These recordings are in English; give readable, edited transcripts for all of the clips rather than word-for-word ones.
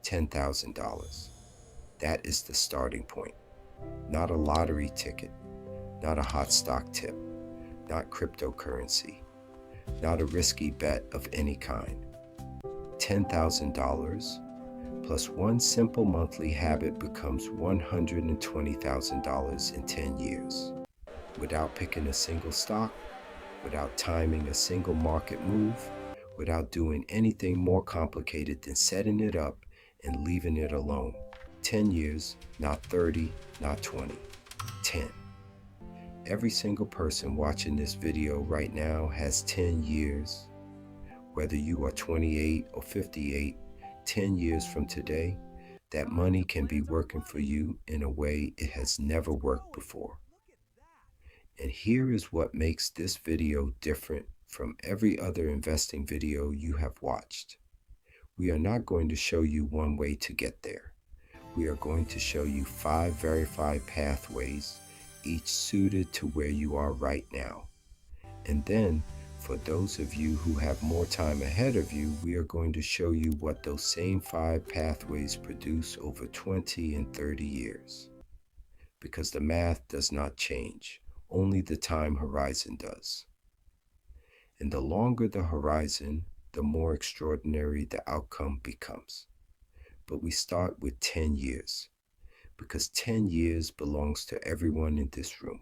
$10,000. That is the starting point. Not a lottery ticket, not a hot stock tip, not cryptocurrency, not a risky bet of any kind. $10,000 plus one simple monthly habit becomes $120,000 in 10 years. Without picking a single stock, without timing a single market move, without doing anything more complicated than setting it up and leaving it alone. 10 years, not 30, not 20, 10. Every single person watching this video right now has 10 years. Whether you are 28 or 58, 10 years from today, that money can be working for you in a way it has never worked before. And here is what makes this video different from every other investing video you have watched. We are not going to show you one way to get there. We are going to show you 5 verified pathways, each suited to where you are right now. And then, for those of you who have more time ahead of you, we are going to show you what those same 5 pathways produce over 20 and 30 years. Because the math does not change, only the time horizon does. And the longer the horizon, the more extraordinary the outcome becomes. But we start with 10 years, because 10 years belongs to everyone in this room.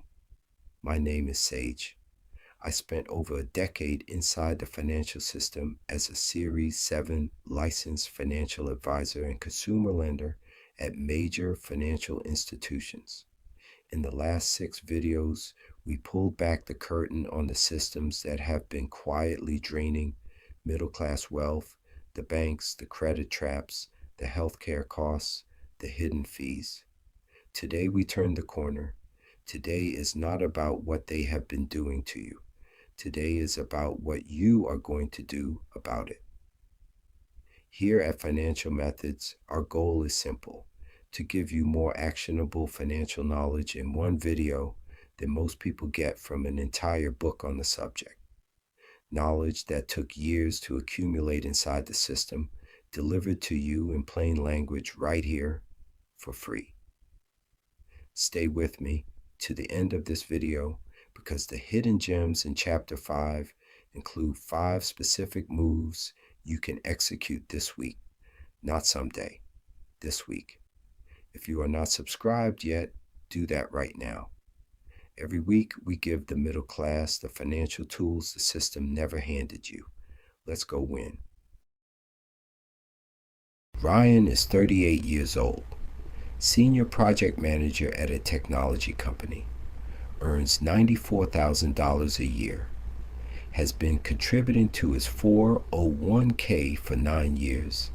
My name is Sage. I spent over a decade inside the financial system as a Series 7 licensed financial advisor and consumer lender at major financial institutions. In the last 6 videos, we pulled back the curtain on the systems that have been quietly draining middle-class wealth, the banks, the credit traps, the healthcare costs, the hidden fees. Today we turn the corner. Today is not about what they have been doing to you. Today is about what you are going to do about it. Here at Financial Methods, our goal is simple: to give you more actionable financial knowledge in one video than most people get from an entire book on the subject. Knowledge that took years to accumulate inside the system, delivered to you in plain language right here for free. Stay with me to the end of this video, because the hidden gems in Chapter 5 include 5 specific moves you can execute this week, not someday, this week. If you are not subscribed yet, do that right now. Every week, we give the middle class the financial tools the system never handed you. Let's go win. Ryan is 38 years old, senior project manager at a technology company, earns $94,000 a year, has been contributing to his 401k for 9 years,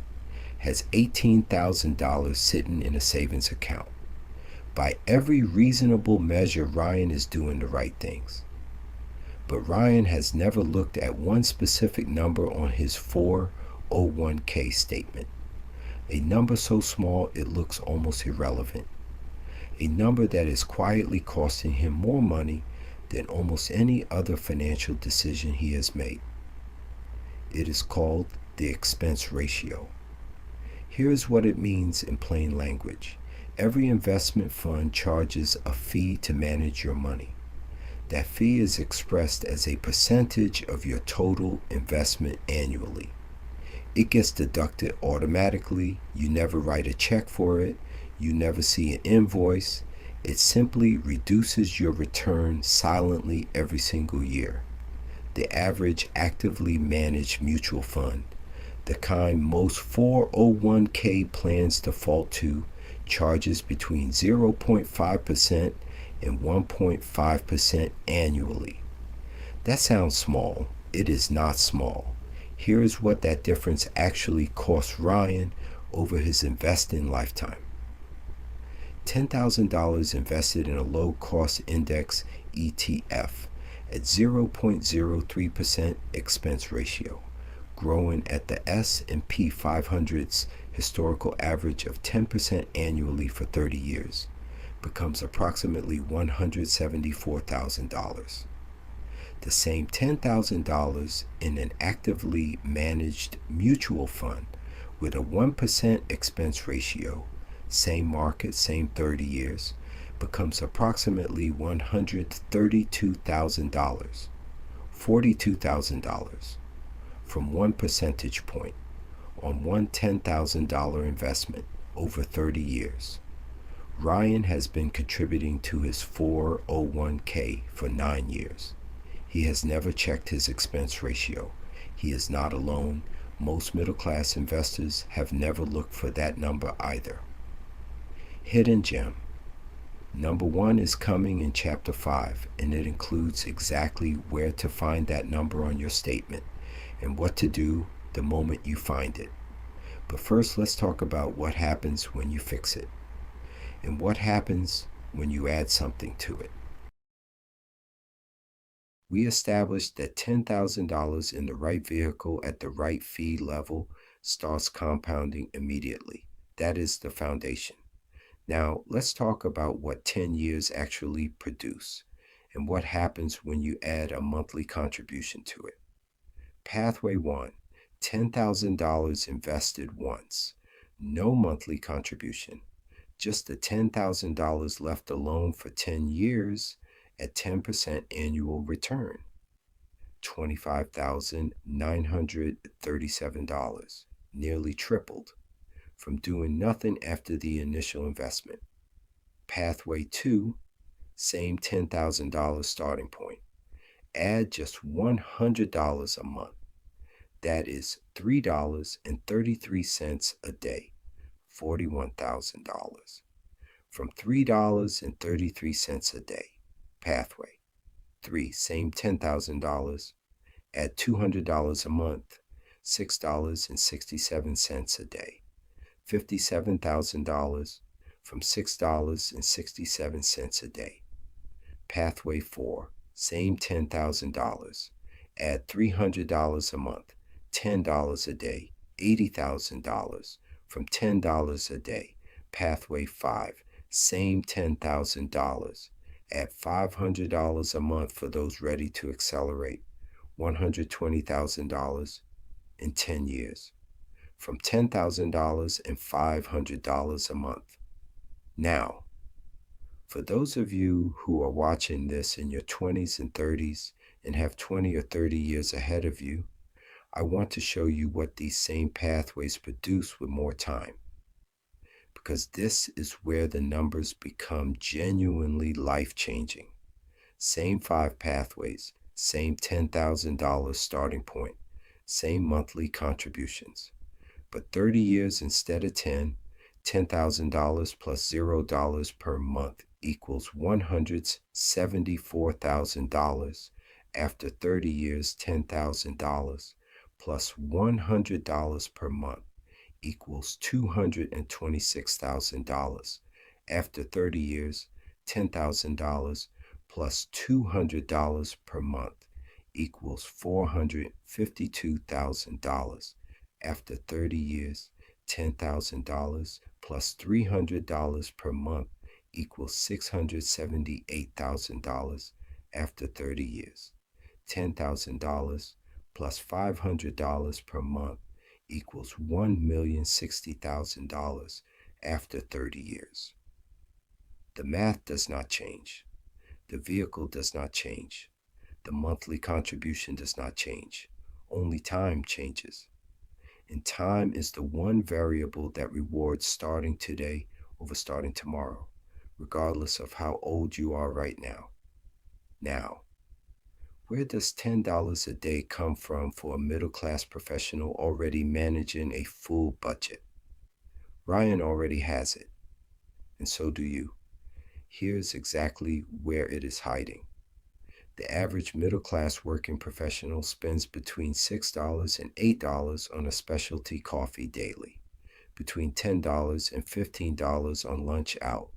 has $18,000 sitting in a savings account. By every reasonable measure, Ryan is doing the right things. But Ryan has never looked at one specific number on his 401k statement. A number so small it looks almost irrelevant. A number that is quietly costing him more money than almost any other financial decision he has made. It is called the expense ratio. Here's what it means in plain language. Every investment fund charges a fee to manage your money. That fee is expressed as a percentage of your total investment annually. It gets deducted automatically. You never write a check for it. You never see an invoice. It simply reduces your return silently every single year. The average actively managed mutual fund, the kind most 401k plans default to, charges between 0.5% and 1.5% annually. That sounds small. It is not small. Here is what that difference actually costs Ryan over his investing lifetime. $10,000 invested in a low-cost index ETF at 0.03% expense ratio, growing at the S&P 500's historical average of 10% annually for 30 years, becomes approximately $174,000. The same $10,000 in an actively managed mutual fund With a 1% expense ratio, same market, same 30 years, becomes approximately $132,000, $42,000 from 1 percentage point on one $10,000 investment over 30 years. Ryan has been contributing to his 401k for 9 years. He has never checked his expense ratio. He is not alone. Most middle-class investors have never looked for that number either. Hidden gem. Number 1 is coming in Chapter 5, and it includes exactly where to find that number on your statement and what to do the moment you find it. But first, let's talk about what happens when you fix it and what happens when you add something to it. We established that $10,000 in the right vehicle at the right fee level starts compounding immediately. That is the foundation. Now, let's talk about what 10 years actually produce and what happens when you add a monthly contribution to it. Pathway 1, $10,000 invested once. No monthly contribution, just the $10,000 left alone for 10 years at 10% annual return. $25,937, nearly tripled from doing nothing after the initial investment. Pathway 2, same $10,000 starting point. Add just $100 a month. That is $3.33 a day, $41,000. From $3.33 a day. Pathway 3, same $10,000. Add $200 a month, $6.67 a day, $57,000 from $6.67 a day. Pathway 4, same $10,000. Add $300 a month, $10 a day, $80,000 from $10 a day. Pathway 5, same $10,000. Add $500 a month for those ready to accelerate, $120,000 in 10 years, from $10,000 and $500 a month. Now, for those of you who are watching this in your 20s and 30s and have 20 or 30 years ahead of you, I want to show you what these same pathways produce with more time. Because this is where the numbers become genuinely life-changing. Same 5 pathways, same $10,000 starting point, same monthly contributions. But 30 years instead of 10, $10,000 plus $0 per month equals $174,000. After 30 years, $10,000 plus $100 per month equals $226,000. After 30 years, $10,000 plus $200 per month equals $452,000. After 30 years, $10,000 plus $300 per month equals $678,000. After 30 years, $10,000 plus $500 per month equals $1,060,000 after 30 years. The math does not change. The vehicle does not change. The monthly contribution does not change. Only time changes. And time is the one variable that rewards starting today over starting tomorrow, regardless of how old you are right now. Now, where does $10 a day come from for a middle-class professional already managing a full budget? Ryan already has it, and so do you. Here's exactly where it is hiding. The average middle-class working professional spends between $6 and $8 on a specialty coffee daily, between $10 and $15 on lunch out,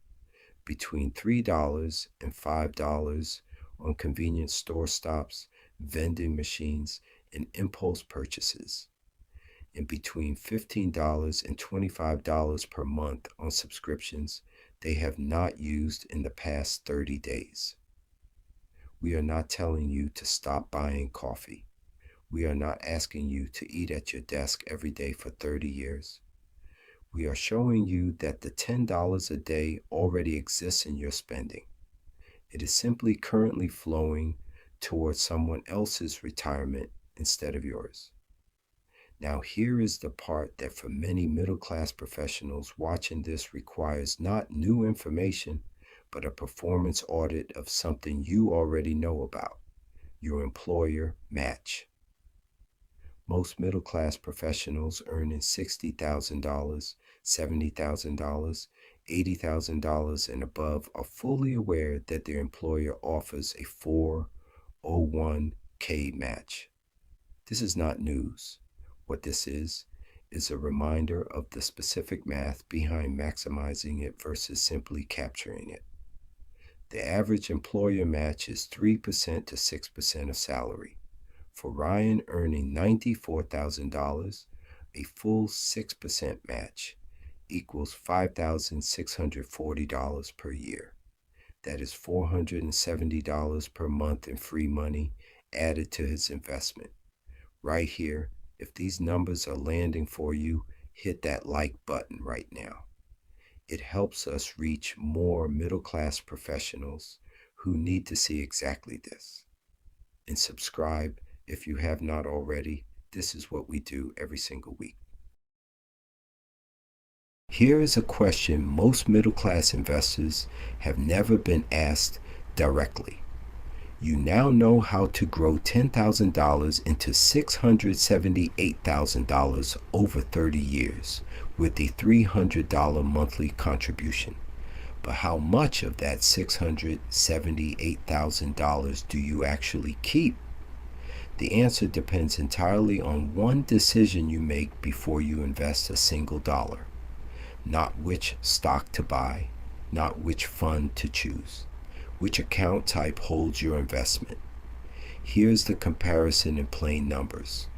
between $3 and $5 on convenience store stops, vending machines, and impulse purchases, and between $15 and $25 per month on subscriptions they have not used in the past 30 days. We are not telling you to stop buying coffee. We are not asking you to eat at your desk every day for 30 years. We are showing you that the $10 a day already exists in your spending. It is simply currently flowing towards someone else's retirement instead of yours. Now, here is the part that for many middle class professionals watching this requires not new information, but a performance audit of something you already know about: your employer match. Most middle class professionals earning $60,000, $70,000, $80,000 and above are fully aware that their employer offers a 401k match. This is not news. What this is a reminder of the specific math behind maximizing it versus simply capturing it. The average employer match is 3% to 6% of salary. For Ryan earning $94,000, a full 6% match equals $5,640 per year. That is $470 per month in free money added to his investment. Right here, if these numbers are landing for you, hit that like button right now. It helps us reach more middle-class professionals who need to see exactly this. And subscribe if you have not already. This is what we do every single week. Here is a question most middle-class investors have never been asked directly. You now know how to grow $10,000 into $678,000 over 30 years with a $300 monthly contribution. But how much of that $678,000 do you actually keep? The answer depends entirely on one decision you make before you invest a single dollar. Not which stock to buy, not which fund to choose, which account type holds your investment. Here's the comparison in plain numbers.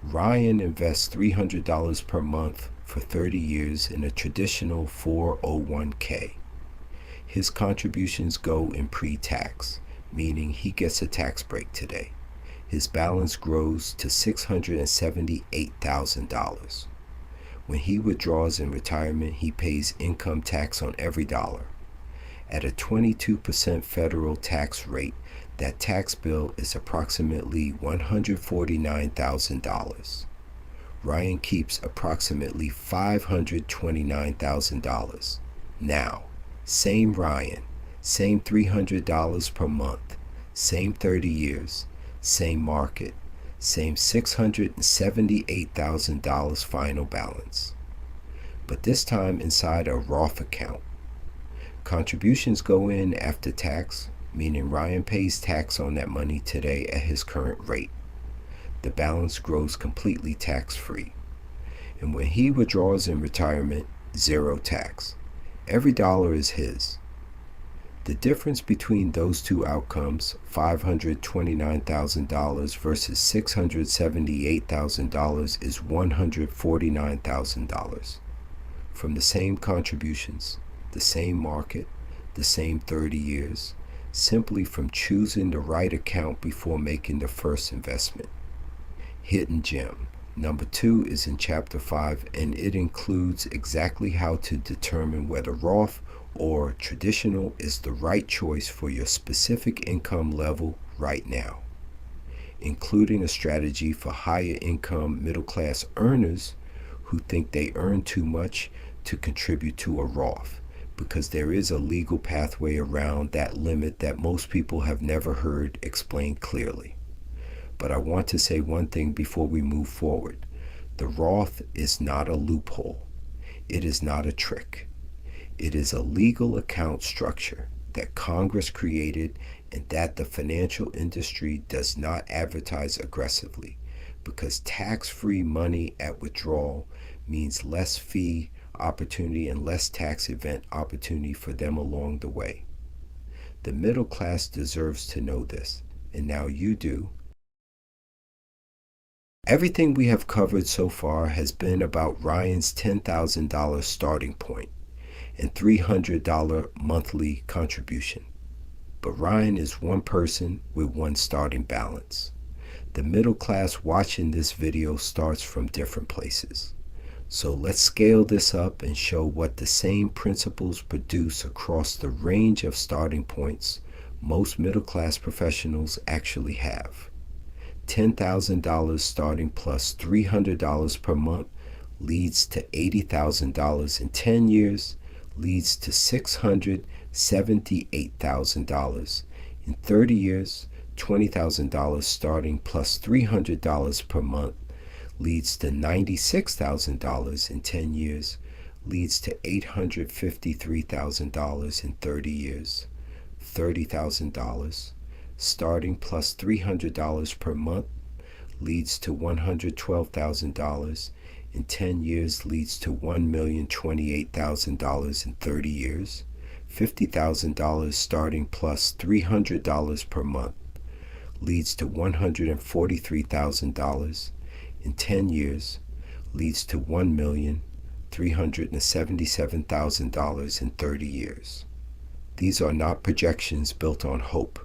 Ryan invests $300 per month for 30 years in a traditional 401k. His contributions go in pre-tax, meaning he gets a tax break today. His balance grows to $678,000. When he withdraws in retirement, he pays income tax on every dollar. At a 22% federal tax rate, that tax bill is approximately $149,000. Ryan keeps approximately $529,000. Now, same Ryan, same $300 per month, same 30 years, same market, same $678,000 final balance. But this time inside a Roth account. Contributions go in after tax, meaning Ryan pays tax on that money today at his current rate. The balance grows completely tax-free. And when he withdraws in retirement, zero tax. Every dollar is his. The difference between those two outcomes, $529,000 versus $678,000, is $149,000. From the same contributions, the same market, the same 30 years, simply from choosing the right account before making the first investment. Hidden gem. Number 2 is in Chapter 5, and it includes exactly how to determine whether Roth or traditional is the right choice for your specific income level right now, including a strategy for higher income middle class earners who think they earn too much to contribute to a Roth, because there is a legal pathway around that limit that most people have never heard explained clearly. But I want to say one thing before we move forward. The Roth is not a loophole. It is not a trick. It is a legal account structure that Congress created and that the financial industry does not advertise aggressively, because tax-free money at withdrawal means less fee opportunity and less tax event opportunity for them along the way. The middle class deserves to know this, and now you do. Everything we have covered so far has been about Ryan's $10,000 starting point and $300 monthly contribution. But Ryan is one person with one starting balance. The middle class watching this video starts from different places. So let's scale this up and show what the same principles produce across the range of starting points most middle class professionals actually have. $10,000 starting plus $300 per month leads to $80,000 in 10 years, leads to $678,000 in 30 years. $20,000 starting plus $300 per month leads to $96,000 in 10 years, leads to $853,000 in 30 years. $30,000 starting plus $300 per month leads to $112,000 in 10 years, leads to $1,028,000 in 30 years. $50,000 starting plus $300 per month leads to $143,000 in 10 years, leads to $1,377,000 in 30 years. These are not projections built on hope.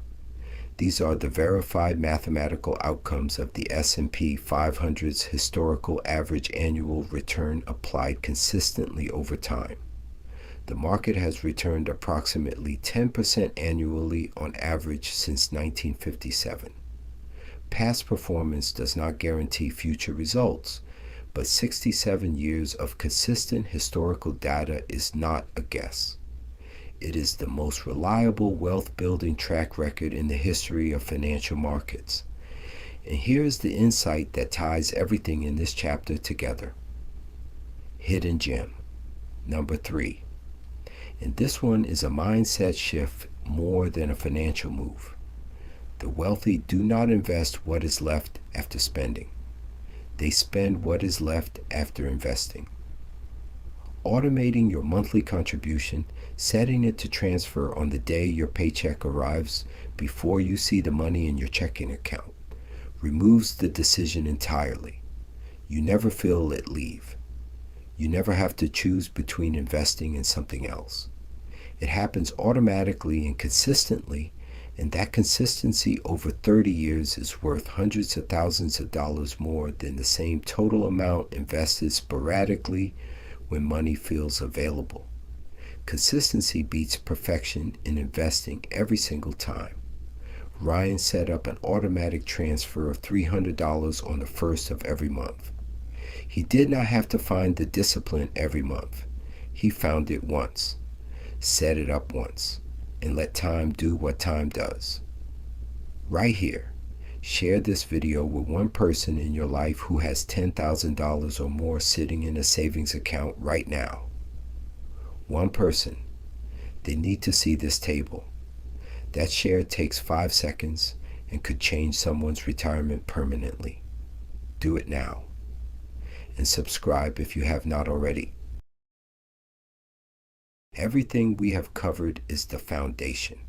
These are the verified mathematical outcomes of the S&P 500's historical average annual return applied consistently over time. The market has returned approximately 10% annually on average since 1957. Past performance does not guarantee future results, but 67 years of consistent historical data is not a guess. It is the most reliable wealth-building track record in the history of financial markets. And here's the insight that ties everything in this chapter together. Hidden gem. Number 3. And this one is a mindset shift more than a financial move. The wealthy do not invest what is left after spending. They spend what is left after investing. Automating your monthly contribution, setting it to transfer on the day your paycheck arrives before you see the money in your checking account, removes the decision entirely. You never feel it leave. You never have to choose between investing and something else. It happens automatically and consistently, and that consistency over 30 years is worth hundreds of thousands of dollars more than the same total amount invested sporadically when money feels available. Consistency beats perfection in investing every single time. Ryan set up an automatic transfer of $300 on the first of every month. He did not have to find the discipline every month. He found it once, set it up once, and let time do what time does. Right here, share this video with one person in your life who has $10,000 or more sitting in a savings account right now. One person. They need to see this table. That share takes 5 seconds and could change someone's retirement permanently. Do it now. And subscribe if you have not already. Everything we have covered is the foundation.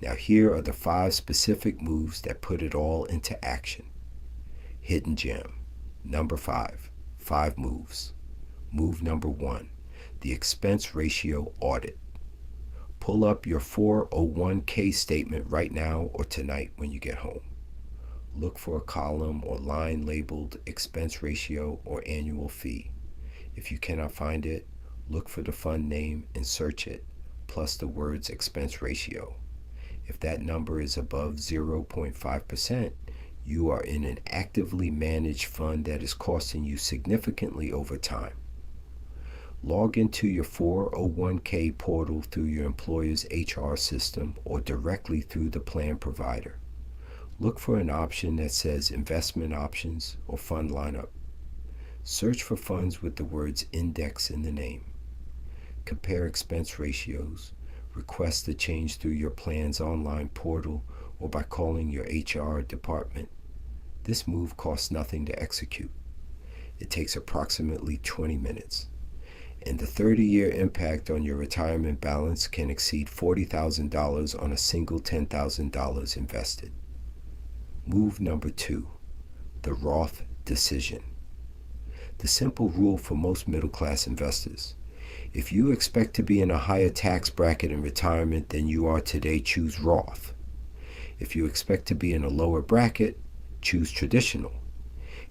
Now here are the 5 specific moves that put it all into action. Hidden gem. Number 5. 5 moves. Move number 1. The expense ratio audit. Pull up your 401k statement right now or tonight when you get home. Look for a column or line labeled expense ratio or annual fee. If you cannot find it, look for the fund name and search it, plus the words expense ratio. If that number is above 0.5%, you are in an actively managed fund that is costing you significantly over time. Log into your 401k portal through your employer's HR system or directly through the plan provider. Look for an option that says investment options or fund lineup. Search for funds with the words index in the name. Compare expense ratios. Request a change through your plan's online portal or by calling your HR department. This move costs nothing to execute. It takes approximately 20 minutes. And the 30-year impact on your retirement balance can exceed $40,000 on a single $10,000 invested. Move number 2, the Roth decision. The simple rule for most middle-class investors. If you expect to be in a higher tax bracket in retirement than you are today, choose Roth. If you expect to be in a lower bracket, choose traditional.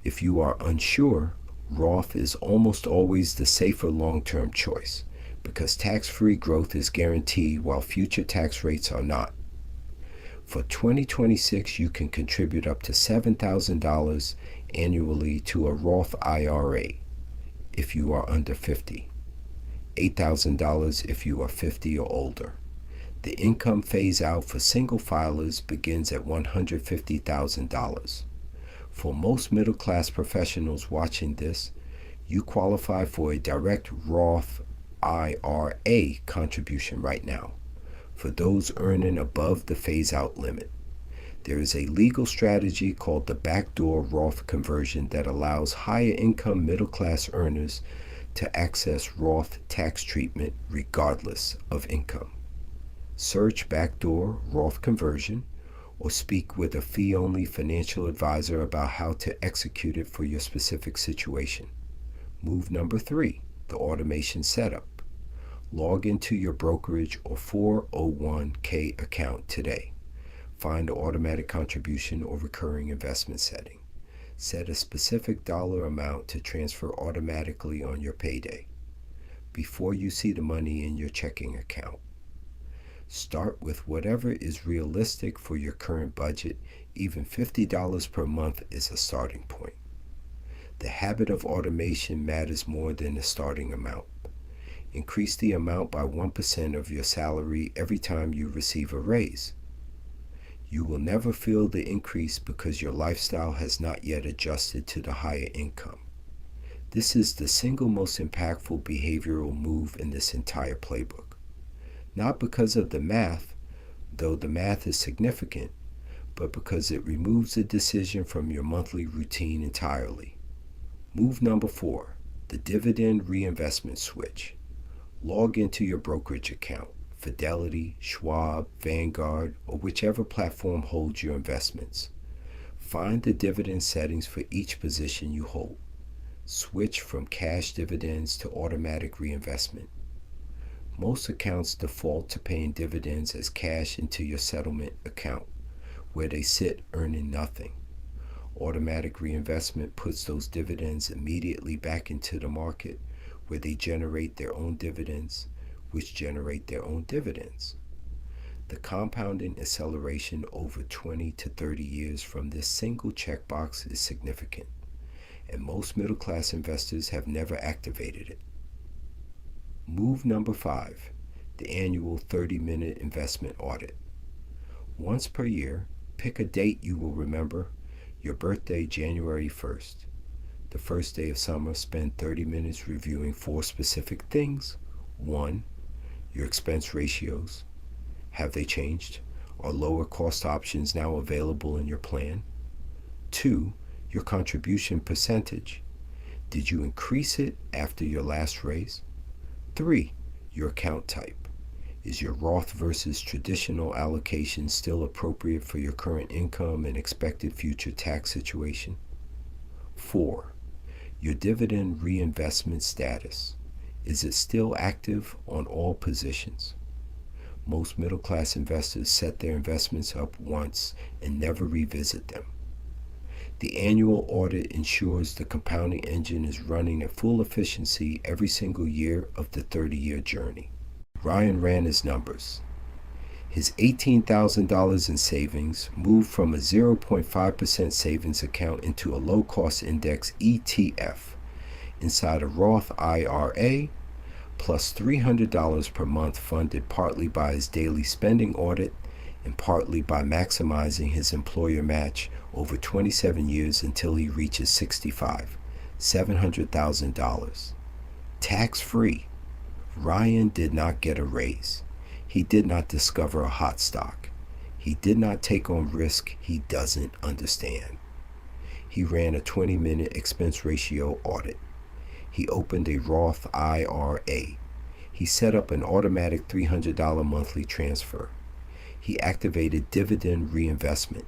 If you are unsure, Roth is almost always the safer long-term choice because tax-free growth is guaranteed while future tax rates are not. For 2026, you can contribute up to $7,000 annually to a Roth IRA if you are under 50, $8,000 if you are 50 or older. The income phase out for single filers begins at $150,000. For most middle class professionals watching this, you qualify for a direct Roth IRA contribution right now. For those earning above the phase out limit, there is a legal strategy called the backdoor Roth conversion that allows higher income middle class earners to access Roth tax treatment regardless of income. Search backdoor Roth conversion or speak with a fee-only financial advisor about how to execute it for your specific situation. Move number 3, the automation setup. Log into your brokerage or 401k account today. Find the automatic contribution or recurring investment setting. Set a specific dollar amount to transfer automatically on your payday before you see the money in your checking account. Start with whatever is realistic for your current budget. Even $50 per month is a starting point. The habit of automation matters more than the starting amount. Increase the amount by 1% of your salary every time you receive a raise. You will never feel the increase because your lifestyle has not yet adjusted to the higher income. This is the single most impactful behavioral move in this entire playbook. Not because of the math, though the math is significant, but because it removes the decision from your monthly routine entirely. Move number 4, the dividend reinvestment switch. Log into your brokerage account, Fidelity, Schwab, Vanguard, or whichever platform holds your investments. Find the dividend settings for each position you hold. Switch from cash dividends to automatic reinvestment. Most accounts default to paying dividends as cash into your settlement account, where they sit earning nothing. Automatic reinvestment puts those dividends immediately back into the market, where they generate their own dividends, which generate their own dividends. The compounding acceleration over 20 to 30 years from this single checkbox is significant, and most middle-class investors have never activated it. Move number 5, the annual 30-minute investment audit. Once per year, pick a date you will remember, your birthday January 1st. The first day of summer, spend 30 minutes reviewing 4 specific things. 1, your expense ratios. Have they changed? Are lower cost options now available in your plan? 2, your contribution percentage. Did you increase it after your last raise? 3, your account type. Is your Roth versus traditional allocation still appropriate for your current income and expected future tax situation? 4, your dividend reinvestment status. Is it still active on all positions? Most middle-class investors set their investments up once and never revisit them. The annual audit ensures the compounding engine is running at full efficiency every single year of the 30-year journey. Ryan ran his numbers. His $18,000 in savings moved from a 0.5% savings account into a low-cost index ETF inside a Roth IRA, plus $300 per month funded partly by his daily spending audit and partly by maximizing his employer match over 27 years until he reaches 65, $700,000. Tax-free. Ryan did not get a raise. He did not discover a hot stock. He did not take on risk he doesn't understand. He ran a 20-minute expense ratio audit. He opened a Roth IRA. He set up an automatic $300 monthly transfer. He activated dividend reinvestment.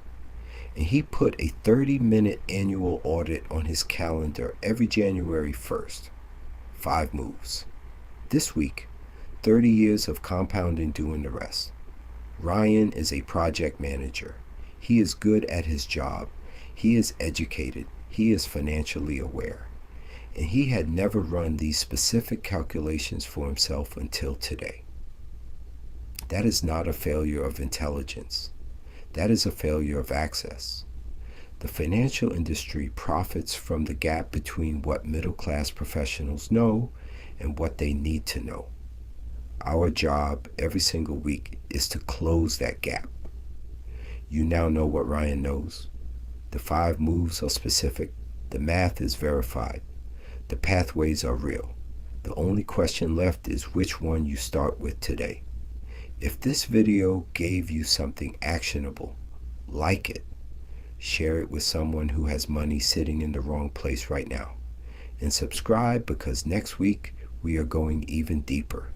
And he put a 30-minute annual audit on his calendar every January 1st. 5 moves. This week, 30 years of compounding doing the rest. Ryan is a project manager. He is good at his job. He is educated. He is financially aware. And he had never run these specific calculations for himself until today. That is not a failure of intelligence. That is a failure of access. The financial industry profits from the gap between what middle-class professionals know and what they need to know. Our job every single week is to close that gap. You now know what Ryan knows. The 5 moves are specific. The math is verified. The pathways are real. The only question left is which one you start with today. If this video gave you something actionable, like it. Share it with someone who has money sitting in the wrong place right now. And subscribe, because next week we are going even deeper.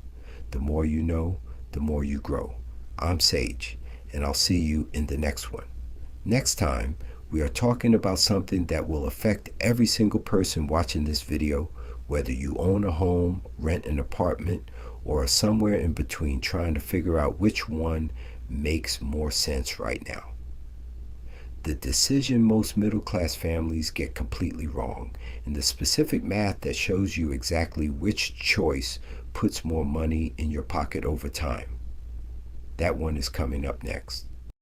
The more you know, the more you grow. I'm Sage, and I'll see you in the next one. Next time, we are talking about something that will affect every single person watching this video, whether you own a home, rent an apartment, or are somewhere in between trying to figure out which one makes more sense right now. The decision most middle-class families get completely wrong, and the specific math that shows you exactly which choice puts more money in your pocket over time. That one is coming up next.